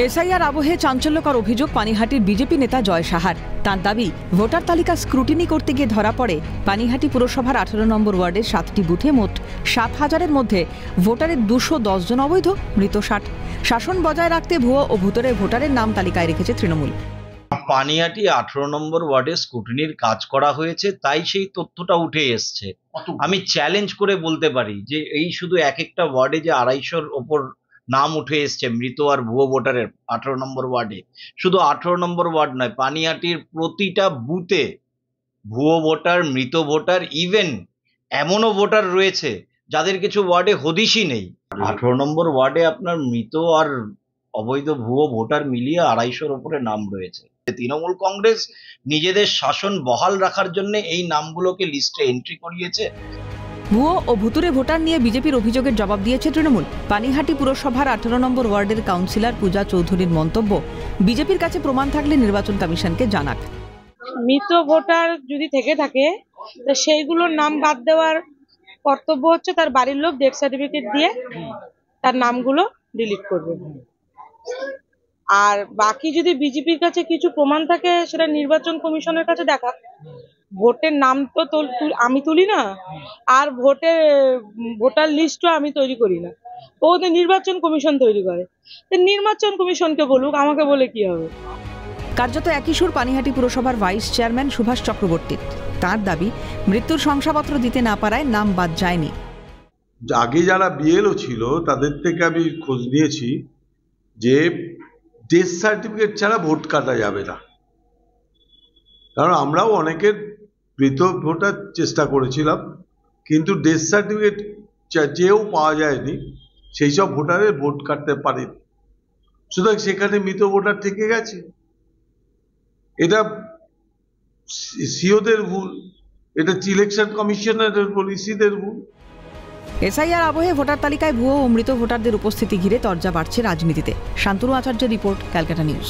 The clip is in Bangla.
এসআইআর আবহে চাঞ্চল্যকর অভিযোগ পানিহাটির বিজেপি নেতা জয় সাহার। তাঁর দাবি, ভোটার তালিকা স্ক্রুটিনি করতে গিয়ে ধরা পড়ে পানিহাটি পুরসভার 18 নম্বর ওয়ার্ডের 7টি বুথে মোট 7,000-এর মধ্যে ভোটারের 210 জন অবৈধ, মৃত 60। শাসন বজায় রাখতে ভুয়ো ও ভুতুড়ে ভোটারের নাম তালিকায় রেখেছে তৃণমূল। পানিহাটি 18 নম্বর ওয়ার্ডে স্ক্রুটিনির কাজ করা হয়েছে, তাই সেই তথ্যটা উঠে এসছে। আমি চ্যালেঞ্জ করে বলতে পারি যে এই শুধু এক একটা ওয়ার্ডে যে 250-র ওপর নাম উঠে এসছে মৃত আর ভুয়ো ভোটারের 18 নম্বর ওয়ার্ডে, শুধু 18 নম্বর ওয়ার্ড নয়, পানিহাটির প্রতিটা বুথে ভুয়ো ভোটার, মৃত ভোটার, ইভেন এমনও ভোটার রয়েছে যাদের কিছু ওয়ার্ডে হদিশই নেই। 18 নম্বর ওয়ার্ডে আপনার মৃত আর অবৈধ ভুয়ো ভোটার মিলিয়ে 250-র ওপরে নাম রয়েছে। তৃণমূল কংগ্রেস নিজেদের শাসন বহাল রাখার জন্য এই নামগুলোকে লিস্টে এন্ট্রি করিয়েছে। ভুয়ো ও ভুতুড়ে ভোটার নিয়ে বিজেপির অভিযোগের জবাব দিয়েছে তৃণমূল। পানিহাটি পুরসভার 18 নম্বর ওয়ার্ডের কাউন্সিলর পূজা চৌধুরীর মন্তব্য, বিজেপির কাছে প্রমাণ থাকলে নির্বাচন কমিশনকে জানাক। মৃত ভোটার যদি থেকে থাকে তো সেইগুলোর নাম বাদ দেওয়ার কর্তব্য হচ্ছে তার বাড়ির লোক ডেথ সার্টিফিকেট দিয়ে তার নামগুলো ডিলিট করবে। আর বাকি যদি বিজেপির কাছে কিছু প্রমাণ থাকে সেটা নির্বাচন কমিশনের কাছে দেখাক। ভোটের নাম তো আমি তুলি না, আর ভোটার লিস্টও আমি তৈরি করি না, ওদের নির্বাচন কমিশন তৈরি করে। নির্বাচন কমিশনকে বলুক, আমাকে বলে কি হবে। কার্যত একই সুর পানিহাটি পুরসভার ভাইস চেয়ারম্যান সুভাষ চক্রবর্তীর। তাঁর দাবি, মৃত্যুর শংসাপত্র দিতে না পারায় নাম বাদ যায়নি। আগে যারা বিএলও ছিল তাদের থেকে আমি খোঁজ নিয়েছি যে ডেথ সার্টিফিকেট ছাড়া ভোট কাটা যাবে না। কারণ আমরাও অনেকের মৃত ভোটার চেষ্টা করেছিলাম, কিন্তু ডেথ সার্টিফিকেট চেয়েও পাওয়া যায়নি, সেই সব ভোটারের ভোট কাটতে পারেনি। সুতরাং সেখানে মৃত ভোটার থেকে গেছে। এটা সিওদের ভুল, এটা ইলেকশন কমিশনারের পলিসিদের ভুল। এসআইআর আবহে ভোটার তালিকায় ভুয়ো ও মৃত ভোটারদের উপস্থিতি ঘিরে তরজা বাড়ছে রাজনীতিতে। শান্তনু আচার্যের রিপোর্ট, ক্যালকাটা নিউজ।